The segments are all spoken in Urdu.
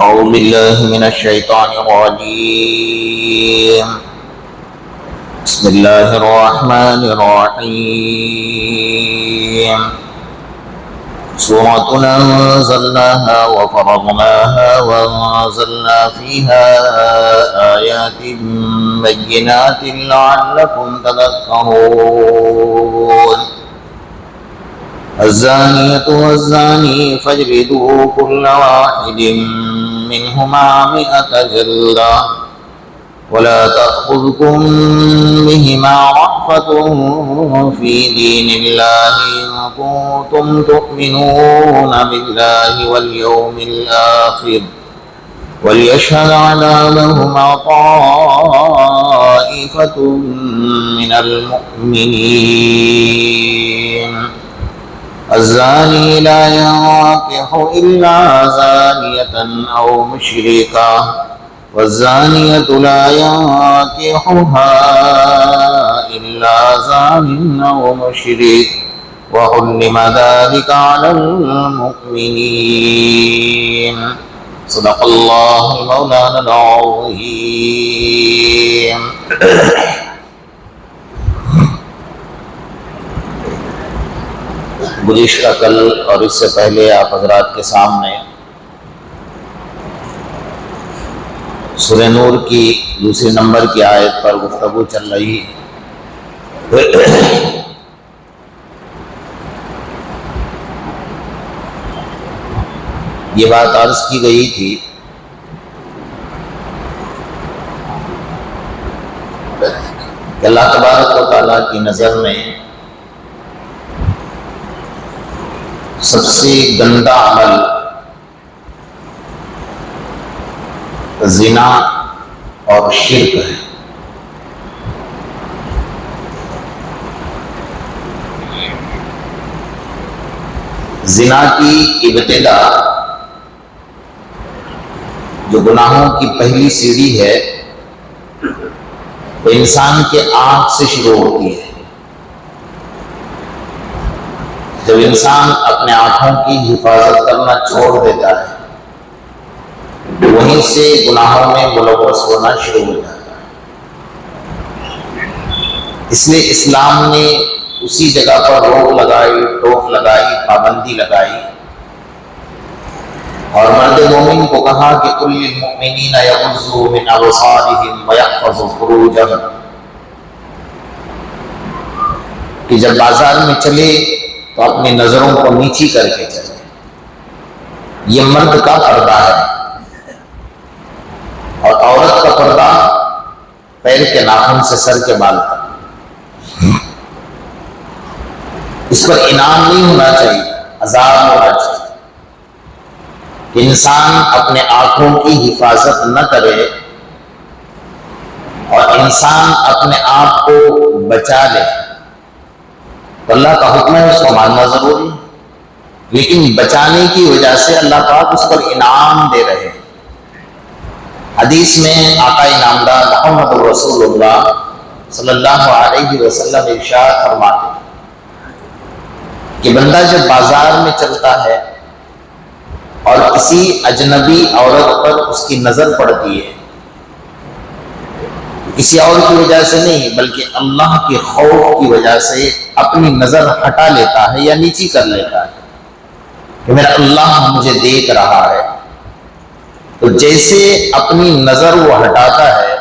أعوذ بالله من الشيطان الرجيم بسم الله الرحمن الرحيم سورة أنزلناها وفرضناها وأنزلنا فيها آيات بينات لعلكم تذكرون الزانية والزاني فاجلدوا كل واحد منهما 100 جلدة ولا تأخذكم بهما رأفة في دين الله إن كنتم تؤمنون بالله واليوم الآخر وليشهد عذابهما طائفة من المؤمنين الزاني لا ينكح إلا زانية أو مشركة والزانية لا ينكحها إلا زان أو مشرك وحرم ذلك على المؤمنين صدق الله مولانا العظيم. گزشتہ کل اور اس سے پہلے آپ حضرات کے سامنے سورہ نور کی دوسری نمبر کی آیت پر گفتگو چل رہی ہے. یہ بات عرض کی گئی تھی کہ اللہ تبارک و تعالیٰ کی نظر میں سب سے گندا عمل زنا اور شرک ہے. زنا کی ابتدا جو گناہوں کی پہلی سیڑھی ہے وہ انسان کے آنکھ سے شروع ہوتی ہے. جب انسان اپنے آنکھوں کی حفاظت کرنا چھوڑ دیتا ہے وہیں سے گناہوں میں ملوث ہونا شروع ہو جاتا ہے. اس لیے اسلام نے اسی جگہ پر روک لگائی، ٹوک لگائی، پابندی لگائی اور مرد مومن کو کہا کہ کل للمؤمنین یغضوا من ابصارہم ویحفظوا فروجہم، کہ جب بازار میں چلے تو اپنی نظروں کو نیچی کر کے چلے. یہ مرد کا پردہ ہے اور عورت کا پردہ پیر کے ناخن سے سر کے بال تک. اس پر انعام نہیں ہونا چاہیے، عذاب ہونا چاہیے کہ انسان اپنے آنکھوں کی حفاظت نہ کرے اور انسان اپنے آپ کو بچا لے. تو اللہ کا حکم ہے، اس کو ماننا ضروری ہے، لیکن بچانے کی وجہ سے اللہ پاک اس پر انعام دے رہے ہیں. حدیث میں آقا انعامدار محمد رسول اللہ صلی اللہ علیہ وسلم ارشاد فرماتے ہیں کہ بندہ جب بازار میں چلتا ہے اور کسی اجنبی عورت پر اس کی نظر پڑتی ہے، کسی اور کی وجہ سے نہیں بلکہ اللہ کے خوف کی وجہ سے اپنی نظر ہٹا لیتا ہے یا نیچی کر لیتا ہے کہ میرا اللہ مجھے دیکھ رہا ہے، تو جیسے اپنی نظر وہ ہٹاتا ہے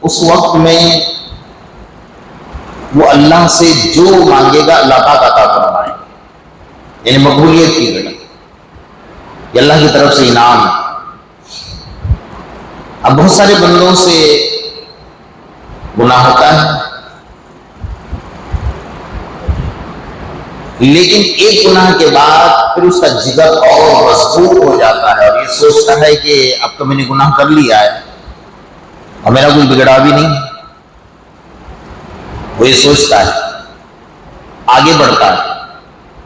اس وقت میں وہ اللہ سے جو مانگے گا اللہ پاک عطا فرمائے، یعنی مقبولیت کی گھڑی، یہ اللہ کی طرف سے انعام ہے. اب بہت سارے بندوں سے گناہ ہوتا ہے لیکن ایک گناہ کے بعد پھر اس کا جگر اور مضبوط ہو جاتا ہے اور یہ سوچتا ہے کہ اب تو میں نے گناہ کر لیا ہے اور میرا کوئی بگڑا بھی نہیں. وہ یہ سوچتا ہے، آگے بڑھتا ہے،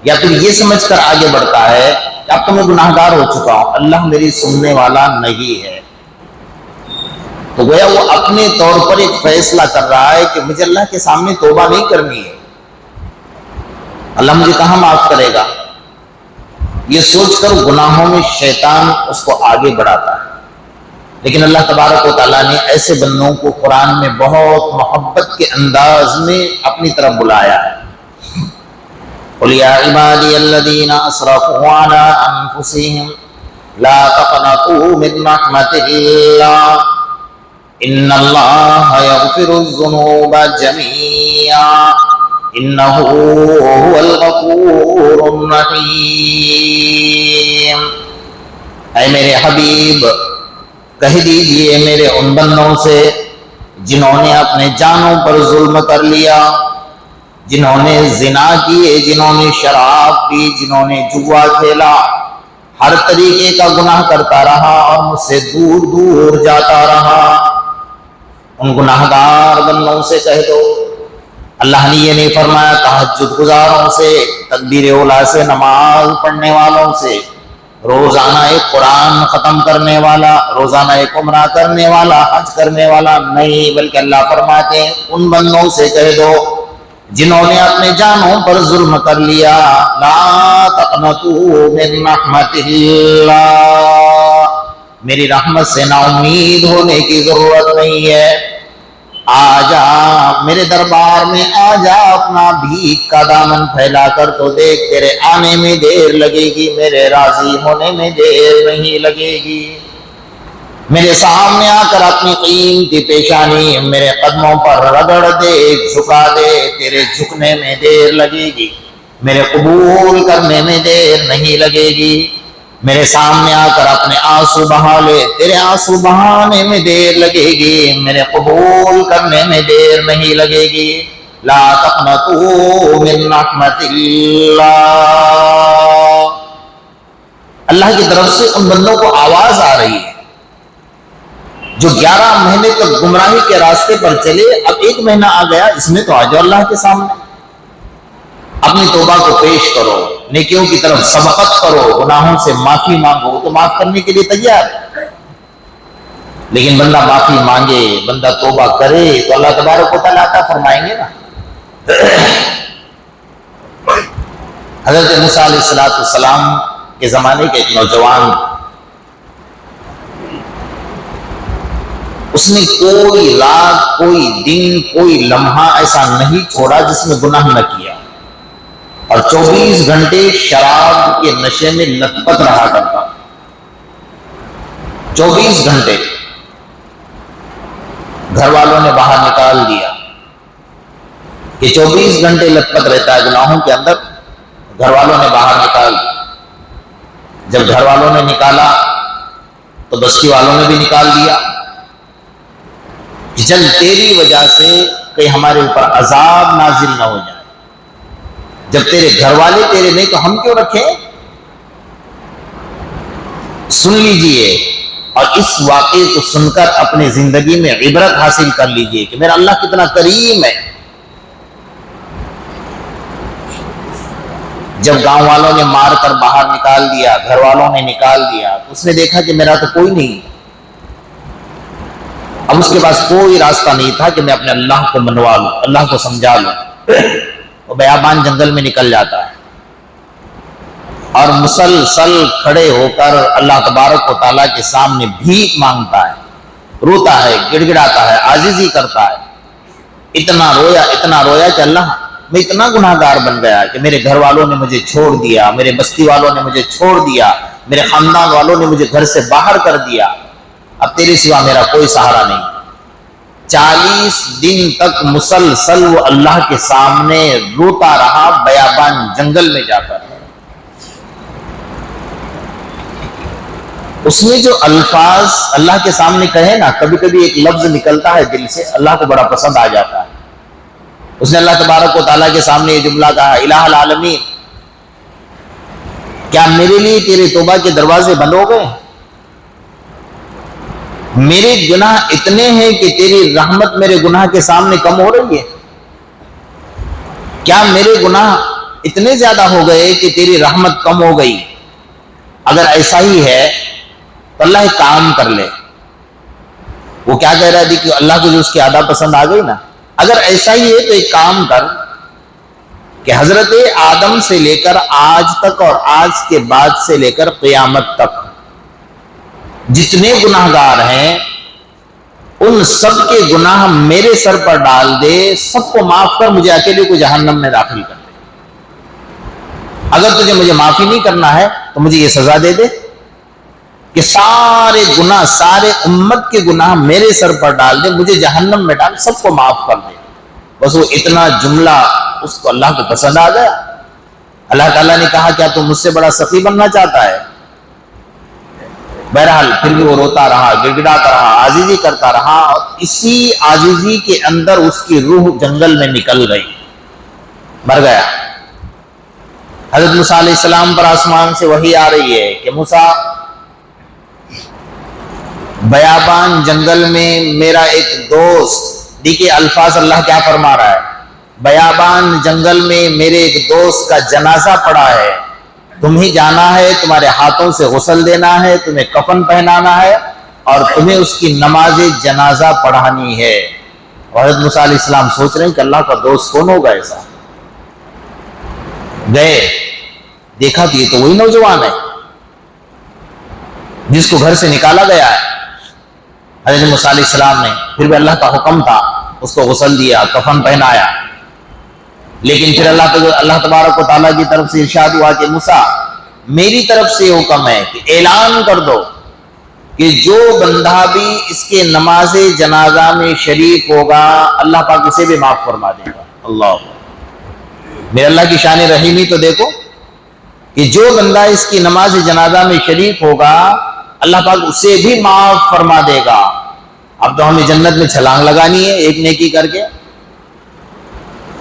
یا پھر یہ سمجھ کر آگے بڑھتا ہے کہ اب تو میں گناہگار ہو چکا ہوں، اللہ میری سننے والا نہیں ہے. تو گویا وہ اپنے طور پر ایک فیصلہ کر رہا ہے کہ مجھے اللہ کے سامنے توبہ نہیں کرنی ہے، اللہ مجھے کہاں معاف کرے گا، یہ سوچ کر گناہوں میں شیطان اس کو آگے بڑھاتا ہے۔ لیکن اللہ تبارک و تعالیٰ نے ایسے بندوں کو قرآن میں بہت محبت کے انداز میں اپنی طرف بلایا ہے۔ قُلْ يَا عِبَادِيَ الَّذِينَ أَسْرَفُوا عَلَىٰ أَنفُسِهِمْ لَا تَقْنَطُوا مِن رَّحْمَةِ اللَّهِ إِنَّ اللَّهَ يَغْفِرُ الذُّنُوبَ جَمِيعًا إِنَّهُ هُوَ الْغَفُورُ الرَّحِيمُ۔ اے میرے حبیب، کہہ دیجئے میرے ان بندوں سے جنہوں نے اپنے جانوں پر ظلم کر لیا، جنہوں نے زنا کیے، جنہوں نے شراب پی، جنہوں نے جوا کھیلا، ہر طریقے کا گناہ کرتا رہا اور مجھ سے دور دور جاتا رہا، ان گناہگار بندوں سے کہہ دو، اللہ نے یہ نہیں فرمایا تہجد گزاروں سے، تکبیر اولیٰ سے، نماز پڑھنے والوں سے، روزانہ ایک قرآن ختم کرنے والا، روزانہ ایک عمرہ کرنے والا، حج کرنے والا نہیں، بلکہ اللہ فرماتے ہیں ان بندوں سے کہہ دو جنہوں نے اپنے جانوں پر ظلم کر لیا، لا تقنطوا من رحمت اللہ، میری رحمت سے نا امید ہونے کی ضرورت نہیں ہے، آجا میرے دربار میں آجا، اپنا بھیک کا دامن پھیلا کر تو دیکھ، تیرے آنے میں دیر لگے گی، میرے راضی ہونے میں دیر نہیں لگے گی، میرے سامنے آ کر اپنی قیمتی پیشانی میرے قدموں پر رگڑ دے، جھکا دے، تیرے جھکنے میں دیر لگے گی، میرے قبول کرنے میں دیر نہیں لگے گی، میرے سامنے آ کر اپنے آنسو بہا لے، تیرے آنسو بہانے میں دیر لگے گی، میرے قبول کرنے میں دیر نہیں لگے گی، لا تقنطوا من رحمت اللہ۔ اللہ کی طرف سے ان بندوں کو آواز آ رہی ہے جو 11 مہینے تک گمراہی کے راستے پر چلے، اب 1 مہینہ آ گیا، اس میں تو آ جاؤ اللہ کے سامنے، اپنی توبہ کو پیش کرو، نیکیوں کی طرف سبقت کرو، گناہوں سے معافی مانگو، تو معاف کرنے کے لیے تیار ہے، لیکن بندہ معافی مانگے، بندہ توبہ کرے تو اللہ تبارک و تعالیٰ عطا فرمائیں گے نا۔ حضرت موسیٰ علیہ السلام کے زمانے کے ایک نوجوان، اس نے کوئی رات، کوئی دن، کوئی لمحہ ایسا نہیں چھوڑا جس میں گناہ نہ کیا، اور 24 گھنٹے شراب کے نشے میں لت پت رہا کرتا، 24 گھنٹے گھر والوں نے باہر نکال دیا کہ 24 گھنٹے لت پت رہتا ہے گناہوں کے اندر، گھر والوں نے باہر نکال دیا، جب گھر والوں نے نکالا تو بستی والوں نے بھی نکال دیا کہ چل تیری وجہ سے کہ ہمارے اوپر عذاب نازل نہ ہو جائے، جب تیرے گھر والے تیرے نہیں تو ہم کیوں رکھیں۔ سن لیجئے اور اس واقعے کو سن کر اپنی زندگی میں عبرت حاصل کر لیجئے کہ میرا اللہ کتنا کریم ہے۔ جب گاؤں والوں نے مار کر باہر نکال دیا، گھر والوں نے نکال دیا، تو اس نے دیکھا کہ میرا تو کوئی نہیں، اب اس کے پاس کوئی راستہ نہیں تھا کہ میں اپنے اللہ کو منوا لوں، اللہ کو سمجھا لوں، وہ بیابان جنگل میں نکل جاتا ہے اور مسلسل کھڑے ہو کر اللہ تبارک و تعالیٰ کے سامنے بھیک مانگتا ہے، روتا ہے، گڑ گڑاتا ہے، عاجزی کرتا ہے، اتنا رویا کہ اللہ میں اتنا گناہ گار بن گیا کہ میرے گھر والوں نے مجھے چھوڑ دیا، میرے بستی والوں نے مجھے چھوڑ دیا، میرے خاندان والوں نے مجھے گھر سے باہر کر دیا، اب تیرے سوا میرا کوئی سہارا نہیں۔ 40 دن تک مسلسل وہ اللہ کے سامنے روتا رہا بیابان جنگل میں جا کر۔ اس نے جو الفاظ اللہ کے سامنے کہے نا، کبھی کبھی ایک لفظ نکلتا ہے دل سے، اللہ کو بڑا پسند آ جاتا ہے۔ اس نے اللہ تبارک و تعالیٰ کے سامنے یہ جملہ کہا، الہ العالمین، کیا میرے لیے تیرے توبہ کے دروازے بند ہو گئے؟ میرے گناہ اتنے ہیں کہ تیری رحمت میرے گناہ کے سامنے کم ہو رہی ہے؟ کیا میرے گناہ اتنے زیادہ ہو گئے کہ تیری رحمت کم ہو گئی؟ اگر ایسا ہی ہے تو اللہ ایک کام کر لے، وہ کیا کہہ رہا تھی کہ اللہ کو جو اس کی ادا پسند آ گئی نا. اگر ایسا ہی ہے تو ایک کام کر کہ حضرت آدم سے لے کر آج تک اور آج کے بعد سے لے کر قیامت تک جتنے گناہگار ہیں ان سب کے گناہ میرے سر پر ڈال دے, سب کو معاف کر, مجھے اکیلے کو جہنم میں داخل کر دے. اگر تجھے مجھے معافی نہیں کرنا ہے تو مجھے یہ سزا دے دے کہ سارے گناہ, سارے امت کے گناہ میرے سر پر ڈال دے, مجھے جہنم میں ڈال, سب کو معاف کر دے. بس وہ اتنا جملہ اس کو اللہ کو پسند آ گیا. اللہ تعالیٰ نے کہا کیا تم مجھ سے بڑا سخی بننا چاہتا ہے؟ بہرحال پھر بھی وہ روتا رہا, گڑگڑاتا رہا, عاجزی کرتا رہا, اور اسی عاجزی کے اندر اس کی روح جنگل میں نکل گئی, مر گیا. حضرت موسیٰ علیہ السلام پر آسمان سے وحی آ رہی ہے کہ موسیٰ, بیابان جنگل میں میرا ایک دوست, دیکھیے الفاظ اللہ کیا فرما رہا ہے, بیابان جنگل میں میرے ایک دوست کا جنازہ پڑا ہے, تم ہی جانا ہے, تمہارے ہاتھوں سے غسل دینا ہے, تمہیں کفن پہنانا ہے, اور تمہیں اس کی نماز جنازہ پڑھانی ہے. حضرت موسیٰ علیہ السلام سوچ رہے ہیں کہ اللہ کا دوست کون ہوگا ایسا. گئے, دیکھا کہ یہ تو وہی نوجوان ہے جس کو گھر سے نکالا گیا ہے. حضرت موسیٰ علیہ السلام نے, پھر بھی اللہ کا حکم تھا, اس کو غسل دیا, کفن پہنایا. لیکن پھر اللہ تبارک و تعالیٰ کی طرف سے ارشاد ہوا کہ موسیٰ میری طرف سے حکم ہے کہ اعلان کر دو کہ جو بندہ بھی اس کے نماز جنازہ میں شریک ہوگا اللہ پاک اسے بھی معاف فرما دے گا. اللہ, میرے اللہ کی شان رحیمی تو دیکھو کہ جو بندہ اس کی نماز جنازہ میں شریک ہوگا اللہ پاک اسے بھی معاف فرما دے گا. اب تو ہمیں جنت میں چھلانگ لگانی ہے ایک نیکی کر کے.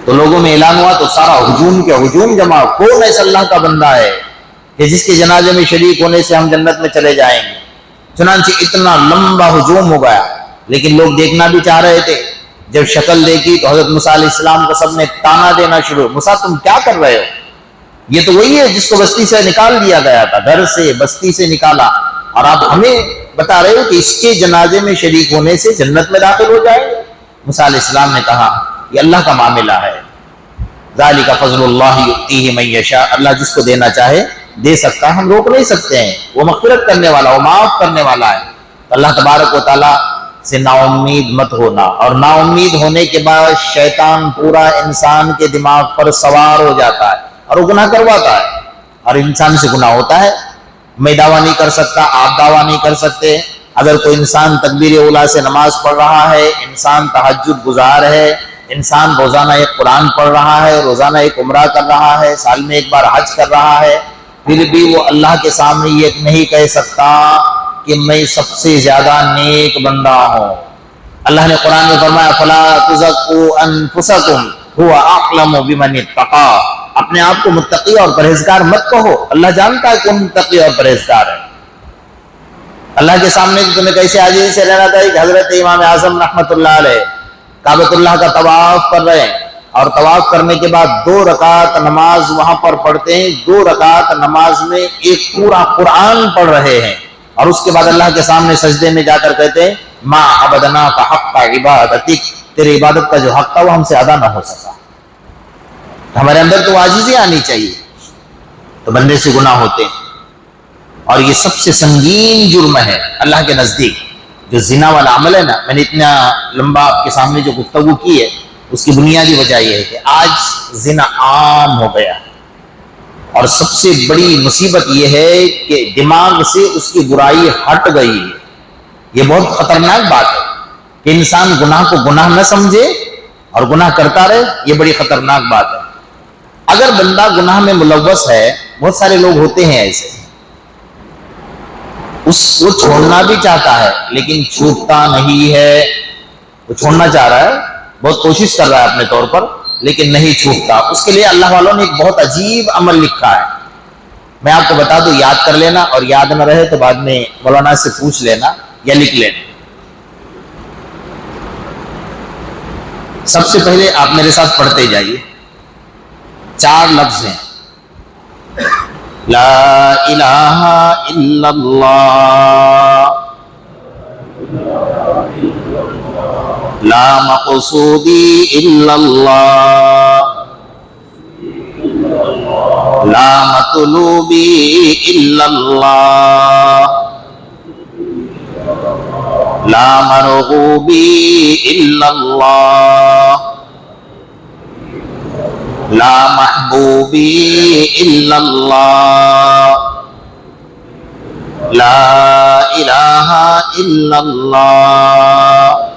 تو لوگوں میں اعلان ہوا تو سارا ہجوم کے ہجوم جمع, کون ایسا اللہ کا بندہ ہے کہ جس کے جنازے میں شریک ہونے سے ہم جنت میں چلے جائیں گے. چنانچہ اتنا لمبا ہجوم ہو گیا, لیکن لوگ دیکھنا بھی چاہ رہے تھے. جب شکل دیکھی تو حضرت موسیٰ علیہ السلام کو سب نے تانا دینا شروع, موسیٰ تم کیا کر رہے ہو, یہ تو وہی ہے جس کو بستی سے نکال دیا گیا تھا, گھر سے بستی سے نکالا, اور آپ ہمیں بتا رہے ہو کہ اس کے جنازے میں شریک ہونے سے جنت میں داخل ہو جائیں گے. موسیٰ علیہ السلام نے کہا یہ اللہ کا معاملہ ہے, ذالک فضل اللہ یؤتیہ من یشاء, اللہ جس کو دینا چاہے دے سکتا ہے, ہم روک نہیں سکتے ہیں. وہ مغفرت کرنے والا, وہ معاف کرنے والا ہے. اللہ تبارک و تعالیٰ سے نا امید مت ہونا, اور نا امید ہونے کے بعد شیطان پورا انسان کے دماغ پر سوار ہو جاتا ہے اور وہ گناہ کرواتا ہے, اور انسان سے گناہ ہوتا ہے. میں دعویٰ نہیں کر سکتا, آپ دعویٰ نہیں کر سکتے. اگر کوئی انسان تکبیر اولیٰ سے نماز پڑھ رہا ہے, انسان تہجد گزار ہے, انسان روزانہ ایک قرآن پڑھ رہا ہے, روزانہ ایک عمرہ کر رہا ہے, سال میں ایک بار حج کر رہا ہے, پھر بھی وہ اللہ کے سامنے یہ نہیں کہہ سکتا کہ میں سب سے زیادہ نیک بندہ ہوں. اللہ نے قرآن میں فرمایا فلا تزکوا انفسکم هو اعلم بمن اتقى, اپنے آپ کو متقی اور پرہیزگار مت کہو, اللہ جانتا ہے کون متقی اور پرہیزگار ہے. اللہ کے سامنے تمہیں کیسے عاجزی سے رہنا چاہیے کہ حضرت امام اعظم رحمۃ اللہ علیہ کعبۃ اللہ کا طواف کر رہے ہیں, اور طواف کرنے کے بعد 2 رکعت نماز وہاں پر پڑھتے ہیں. 2 رکعت نماز میں ایک پورا قرآن پڑھ رہے ہیں, اور اس کے بعد اللہ کے سامنے سجدے میں جا کر کہتے ہیں ما عبدناک حق عبادتک, تیری عبادت کا جو حق تھا وہ ہم سے ادا نہ ہو سکا. ہمارے اندر تو عاجزی آنی چاہیے. تو بندے سے گناہ ہوتے ہیں, اور یہ سب سے سنگین جرم ہے اللہ کے نزدیک. جو زنا والا عمل ہے نا, میں نے اتنا لمبا آپ کے سامنے جو گفتگو کی ہے اس کی بنیادی وجہ یہ ہے کہ آج زنا عام ہو گیا, اور سب سے بڑی مصیبت یہ ہے کہ دماغ سے اس کی برائی ہٹ گئی ہے. یہ بہت خطرناک بات ہے کہ انسان گناہ کو گناہ نہ سمجھے اور گناہ کرتا رہے, یہ بڑی خطرناک بات ہے. اگر بندہ گناہ میں ملوث ہے, بہت سارے لوگ ہوتے ہیں ایسے, وہ چھوڑنا بھی چاہتا ہے لیکن چھوٹتا نہیں ہے. وہ چھوڑنا چاہ رہا ہے, بہت کوشش کر رہا ہے اپنے طور پر, لیکن نہیں چھوٹتا. اس کے لیے اللہ والوں نے ایک بہت عجیب عمل لکھا ہے, میں آپ کو بتا دوں, یاد کر لینا, اور یاد نہ رہے تو بعد میں مولانا سے پوچھ لینا یا لکھ لینا. سب سے پہلے آپ میرے ساتھ پڑھتے جائیے. 4 لفظ ہیں, لا الہ الا اللہ, لا مقصودی الا اللہ، لا مطلوبی الا اللہ، لا مرغوبی الا اللہ، لا محبوبی الا اللہ، لا الہ الا اللہ۔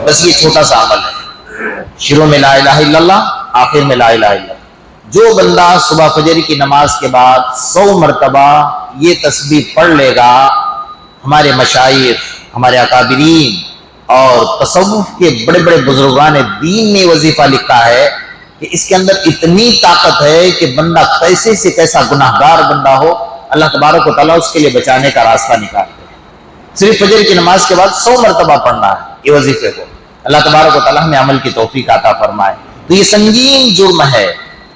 بس یہ چھوٹا سا عمل ہے، شروع میں لا الہ الا اللہ، آخر میں لا الہ الا اللہ۔ جو بندہ صبح فجر کی نماز کے بعد 100 مرتبہ یہ تسبیح پڑھ لے گا، ہمارے مشائخ، ہمارے اکابرین اور تصوف کے بڑے بڑے بزرگان دین نے وظیفہ لکھا ہے کہ اس کے اندر اتنی طاقت ہے کہ بندہ کیسے سے کیسا گناہگار بندہ ہو، اللہ تبارک و تعالیٰ اس کے لیے بچانے کا راستہ نکالتے ہیں۔ صرف فجر کی نماز کے بعد 100 مرتبہ پڑھنا ہے یہ وظیفے کو۔ اللہ تبارک و تعالیٰ ہمیں عمل کی توفیق عطا فرمائے۔ تو یہ سنگین جرم ہے،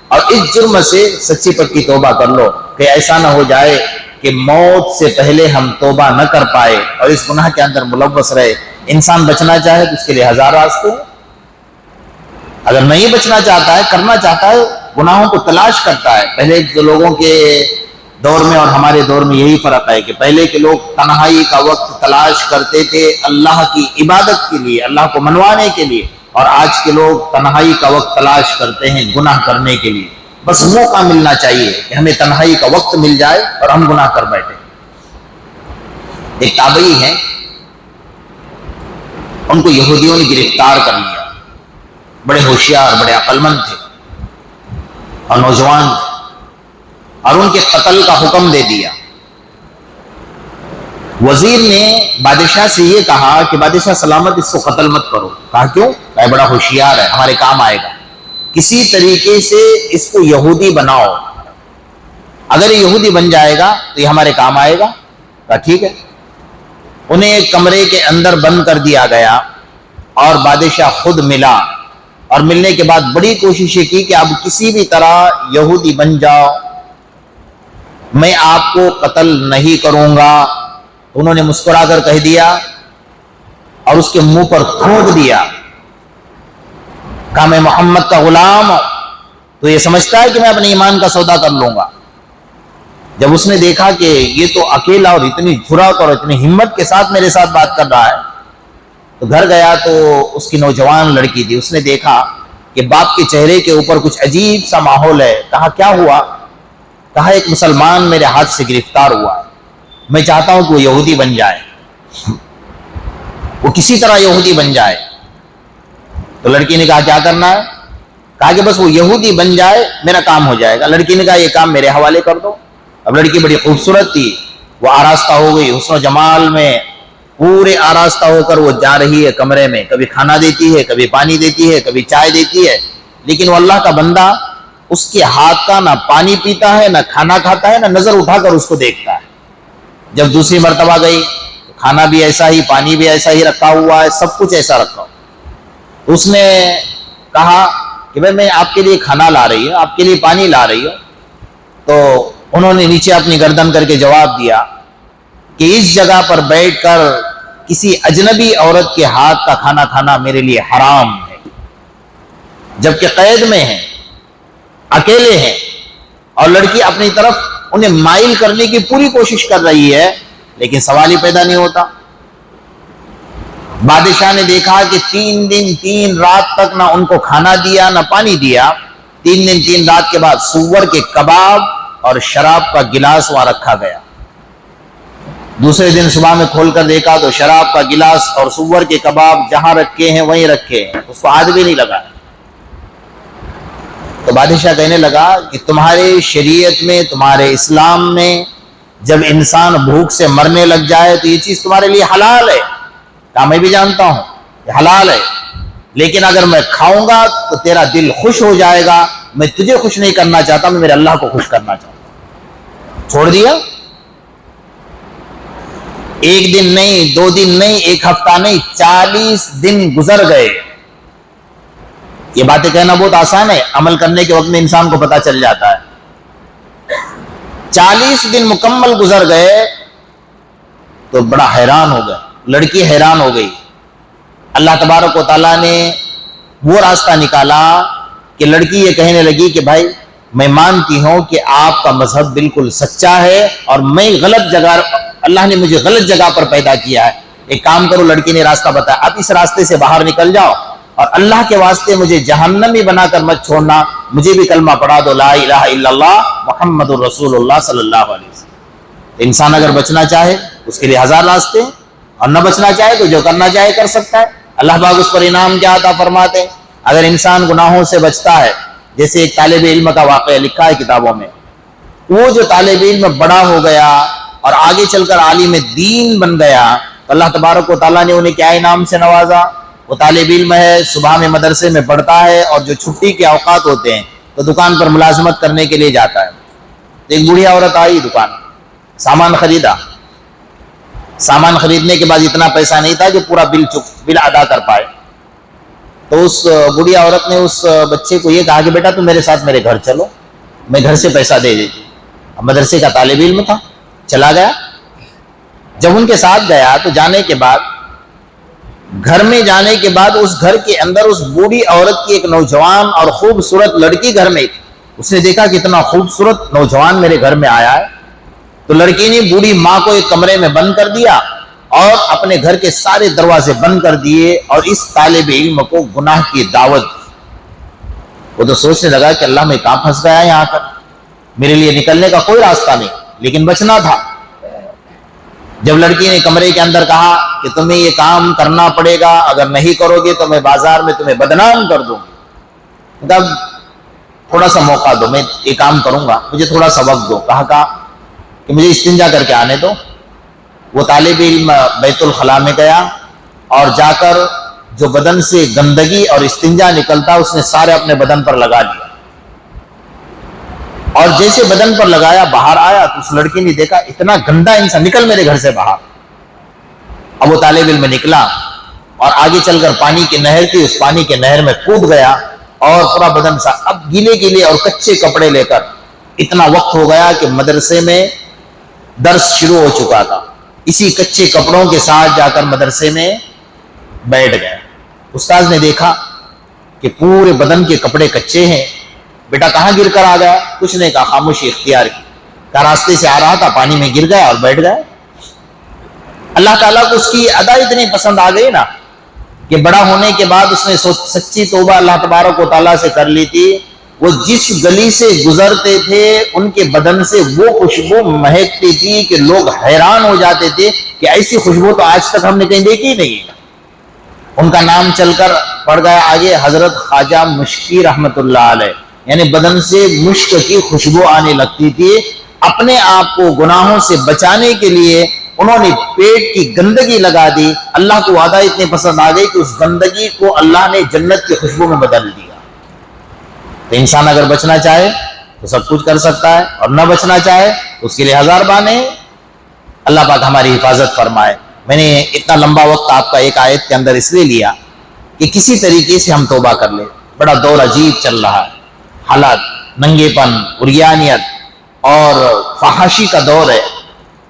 اور اس جرم سے سچی پکی توبہ کر لو کہ ایسا نہ ہو جائے کہ موت سے پہلے ہم توبہ نہ کر پائے اور اس گناہ کے اندر ملوث رہے۔ انسان بچنا چاہے تو اس کے لیے 1000 راستے ہیں، اگر نہیں بچنا چاہتا ہے، کرنا چاہتا ہے، گناہوں کو تلاش کرتا ہے۔ پہلے جو لوگوں کے دور میں اور ہمارے دور میں یہی فرق ہے کہ پہلے کے لوگ تنہائی کا وقت تلاش کرتے تھے اللہ کی عبادت کے لیے، اللہ کو منوانے کے لیے، اور آج کے لوگ تنہائی کا وقت تلاش کرتے ہیں گناہ کرنے کے لیے۔ بس موقع ملنا چاہیے کہ ہمیں تنہائی کا وقت مل جائے اور ہم گناہ کر بیٹھے۔ ایک تابعی ہیں، ان کو یہودیوں نے گرفتار کر لیا، بڑے ہوشیار، بڑے عقل مند تھے اور نوجوان تھے، اور ان کے قتل کا حکم دے دیا۔ وزیر نے بادشاہ سے یہ کہا کہ بادشاہ سلامت اس کو قتل مت کرو۔ کہا کیوں؟ کہ بڑا ہوشیار ہے، ہمارے کام آئے گا، کسی طریقے سے اس کو یہودی بناؤ، اگر یہ یہودی بن جائے گا تو یہ ہمارے کام آئے گا۔ کہا ٹھیک ہے۔ انہیں ایک کمرے کے اندر بند کر دیا گیا اور بادشاہ خود ملا، اور ملنے کے بعد بڑی کوششیں کی کہ اب کسی بھی طرح یہودی بن جاؤ، میں آپ کو قتل نہیں کروں گا۔ انہوں نے مسکرا کر کہہ دیا اور اس کے منہ پر تھوک دیا، کہا میں محمد کا غلام ہوں، تو یہ سمجھتا ہے کہ میں اپنے ایمان کا سودا کر لوں گا۔ جب اس نے دیکھا کہ یہ تو اکیلا اور اتنی جرأت اور اتنی ہمت کے ساتھ میرے ساتھ بات کر رہا ہے، تو گھر گیا تو اس کی نوجوان لڑکی تھی، اس نے دیکھا کہ باپ کے چہرے کے اوپر کچھ عجیب سا ماحول ہے۔ کہا کیا ہوا؟ کہا ایک مسلمان میرے ہاتھ سے گرفتار ہوا ہے، میں چاہتا ہوں کہ وہ یہودی بن جائے، وہ کسی طرح یہودی بن جائے۔ تو لڑکی نے کہا کیا کرنا ہے؟ کہا کہ بس وہ یہودی بن جائے میرا کام ہو جائے گا۔ لڑکی نے کہا یہ کام میرے حوالے کر دو۔ اب لڑکی بڑی خوبصورت تھی، وہ آراستہ ہو گئی، حسن و جمال میں پورے آراستہ ہو کر وہ جا رہی ہے کمرے میں، کبھی کھانا دیتی ہے، کبھی پانی دیتی ہے، کبھی چائے دیتی ہے، لیکن وہ اللہ کا بندہ اس کے ہاتھ کا نہ پانی پیتا ہے، نہ کھانا کھاتا ہے، نہ نظر اٹھا کر اس کو دیکھتا ہے۔ جب دوسری مرتبہ گئی تو کھانا بھی ایسا ہی، پانی بھی ایسا ہی رکھا ہوا ہے، سب کچھ ایسا رکھا ہوا۔ اس نے کہا کہ بھائی میں آپ کے لیے کھانا لا رہی ہوں، آپ کے لیے پانی لا رہی ہوں۔ تو انہوں نے نیچے اپنی گردن کر کے جواب دیا کہ اس جگہ پر بیٹھ کر کسی اجنبی عورت کے ہاتھ کا کھانا کھانا میرے لیے حرام ہے، جبکہ قید میں ہیں، اکیلے ہیں، اور لڑکی اپنی طرف انہیں مائل کرنے کی پوری کوشش کر رہی ہے، لیکن سوال ہی پیدا نہیں ہوتا۔ بادشاہ نے دیکھا کہ 3 دن 3 رات تک نہ ان کو کھانا دیا نہ پانی دیا۔ 3 دن 3 رات کے بعد سور کے کباب اور شراب کا گلاس وہاں رکھا گیا۔ دوسرے دن صبح میں کھول کر دیکھا تو شراب کا گلاس اور سور کے کباب جہاں رکھے ہیں وہیں رکھے ہیں، اس کو ہاتھ بھی نہیں لگا۔ تو بادشاہ کہنے لگا کہ تمہارے شریعت میں، تمہارے اسلام میں جب انسان بھوک سے مرنے لگ جائے تو یہ چیز تمہارے لیے حلال ہے۔ کہا میں بھی جانتا ہوں یہ حلال ہے، لیکن اگر میں کھاؤں گا تو تیرا دل خوش ہو جائے گا، میں تجھے خوش نہیں کرنا چاہتا، میں میرے اللہ کو خوش کرنا چاہتا ہوں۔ چھوڑ دیا۔ 1 دن نہیں، 2 دن نہیں، 1 ہفتہ نہیں، 40 دن گزر گئے۔ یہ باتیں کہنا بہت آسان ہے، عمل کرنے کے وقت میں انسان کو پتہ چل جاتا ہے۔ 40 دن مکمل گزر گئے تو بڑا حیران ہو گیا، لڑکی حیران ہو گئی اللہ تبارک و تعالیٰ نے وہ راستہ نکالا کہ لڑکی یہ کہنے لگی کہ بھائی میں مانتی ہوں کہ آپ کا مذہب بالکل سچا ہے اور میں غلط جگہ، اللہ نے مجھے غلط جگہ پر پیدا کیا ہے، ایک کام کرو، لڑکی نے راستہ بتایا، اب اس راستے سے باہر نکل جاؤ اور اللہ کے واسطے مجھے جہنمی بنا کر مت چھوڑنا، مجھے بھی کلمہ پڑھا دو، لا الہ الا اللہ محمد الرسول اللہ صلی اللہ علیہ وسلم۔ انسان اگر بچنا چاہے اس کے لیے ہزار راستے ہیں، اور نہ بچنا چاہے تو جو کرنا چاہے کر سکتا ہے۔ اللہ پاک اس پر انعام کیا عطا فرماتے ہیں؟ اگر انسان گناہوں سے بچتا ہے، جیسے ایک طالب علم کا واقعہ لکھا ہے کتابوں میں، وہ جو طالب علم بڑا ہو گیا اور آگے چل کر عالم دین بن گیا تو اللہ تبارک و تعالیٰ نے انہیں کیا انعام سے نوازا؟ وہ طالب علم ہے، صبح میں مدرسے میں پڑھتا ہے اور جو چھٹی کے اوقات ہوتے ہیں تو دکان پر ملازمت کرنے کے لیے جاتا ہے۔ ایک بوڑھی عورت آئی دکان، سامان خریدا، سامان خریدنے کے بعد اتنا پیسہ نہیں تھا جو پورا بل ادا کر پائے، تو اس بوڑھی عورت نے اس بچے کو یہ کہا کہ بیٹا تم میرے ساتھ میرے گھر چلو، میں گھر سے پیسہ دے دیتی ہوں۔ مدرسے کا طالب علم تھا، چلا گیا۔ جب ان کے ساتھ گیا تو جانے کے بعد، گھر میں جانے کے بعد اس گھر کے اندر اس بوڑھی عورت کی ایک نوجوان اور خوبصورت لڑکی گھر میں تھی۔ اس نے دیکھا کہ اتنا خوبصورت نوجوان میرے گھر میں آیا ہے، تو لڑکی نے بوڑھی ماں کو ایک کمرے میں بند کر دیا اور اپنے گھر کے سارے دروازے بند کر دیے اور اس طالب علم کو گناہ کی دعوت دی۔ وہ تو سوچنے لگا کہ اللہ میں کہاں پھنس گیا یہاں پر، میرے لیے نکلنے کا کوئی راستہ نہیں، لیکن بچنا تھا۔ جب لڑکی نے کمرے کے اندر کہا کہ تمہیں یہ کام کرنا پڑے گا، اگر نہیں کرو گے تو میں بازار میں تمہیں بدنام کر دوں گی، تب تھوڑا سا موقع دو، میں یہ کام کروں گا، مجھے تھوڑا سا وقت دو۔ کہا کہ مجھے استنجا کر کے آنے دو۔ وہ طالب علم بیت الخلاء میں گیا اور جا کر جو بدن سے گندگی اور استنجا نکلتا اس نے سارے اپنے بدن پر لگا لیا، اور جیسے بدن پر لگایا باہر آیا تو اس لڑکی نے دیکھا اتنا گندا انسان، نکل میرے گھر سے باہر۔ اب وہ طالب علم نکلا اور آگے چل کر پانی کی نہر تھی، اس پانی کے نہر میں کود گیا اور پورا بدن سا اب گیلے گیلے اور کچے کپڑے لے کر، اتنا وقت ہو گیا کہ مدرسے میں درس شروع ہو چکا تھا، اسی کچے کپڑوں کے ساتھ جا کر مدرسے میں بیٹھ گئے۔ استاذ نے دیکھا کہ پورے بدن کے کپڑے کچے ہیں، بیٹا کہاں گر کر آ گیا؟ کچھ نہیں کہا، خاموشی اختیار کی، کہا راستے سے آ رہا تھا، پانی میں گر گیا اور بیٹھ گئے۔ اللہ تعالیٰ کو اس کی ادا اتنی پسند آ گئی نا کہ بڑا ہونے کے بعد اس نے سچی توبہ اللہ تبارک و تعالیٰ سے کر لی تھی۔ وہ جس گلی سے گزرتے تھے ان کے بدن سے وہ خوشبو مہکتی تھی کہ لوگ حیران ہو جاتے تھے کہ ایسی خوشبو تو آج تک ہم نے کہیں دیکھی نہیں۔ ان کا نام چل کر پڑ گیا آگے حضرت خواجہ مشکی رحمت اللہ علیہ، یعنی بدن سے مشک کی خوشبو آنے لگتی تھی۔ اپنے آپ کو گناہوں سے بچانے کے لیے انہوں نے پیٹ کی گندگی لگا دی، اللہ کو وعدہ اتنے پسند آ گئی کہ اس گندگی کو اللہ نے جنت کی خوشبو میں بدل دیا۔ تو انسان اگر بچنا چاہے تو سب کچھ کر سکتا ہے، اور نہ بچنا چاہے تو اس کے لیے ہزار بہانے ہیں۔ اللہ پاک ہماری حفاظت فرمائے۔ میں نے اتنا لمبا وقت آپ کا ایک آیت کے اندر اس لیے لیا کہ کسی طریقے سے ہم توبہ کر لیں۔ بڑا دور عجیب چل رہا ہے، حالات ننگے پن، عریانیت اور فحاشی کا دور ہے،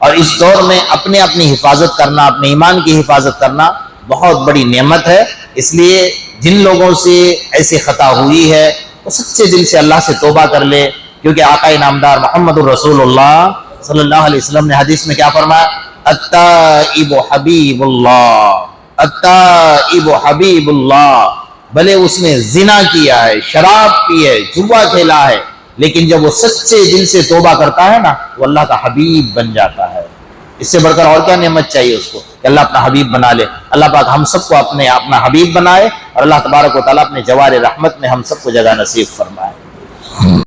اور اس دور میں اپنے اپنی حفاظت کرنا، اپنے ایمان کی حفاظت کرنا بہت بڑی نعمت ہے۔ اس لیے جن لوگوں سے ایسی خطا ہوئی ہے وہ سچے دل سے اللہ سے توبہ کر لے، کیونکہ آقا انعامدار محمد الرسول اللہ صلی اللہ علیہ وسلم نے حدیث میں کیا فرمایا؟ التائب حبیب اللہ، التائب حبیب اللہ، بھلے اس نے زنا کیا ہے، شراب پی ہے، جوا کھیلا ہے، لیکن جب وہ سچے دل سے توبہ کرتا ہے نا وہ اللہ کا حبیب بن جاتا ہے۔ اس سے بڑھ کر اور کیا نعمت چاہیے اس کو کہ اللہ اپنا حبیب بنا لے۔ اللہ پاک ہم سب کو اپنا حبیب بنائے، اور اللہ تبارک و تعالیٰ اپنے جوار رحمت میں ہم سب کو جگہ نصیب فرمائے۔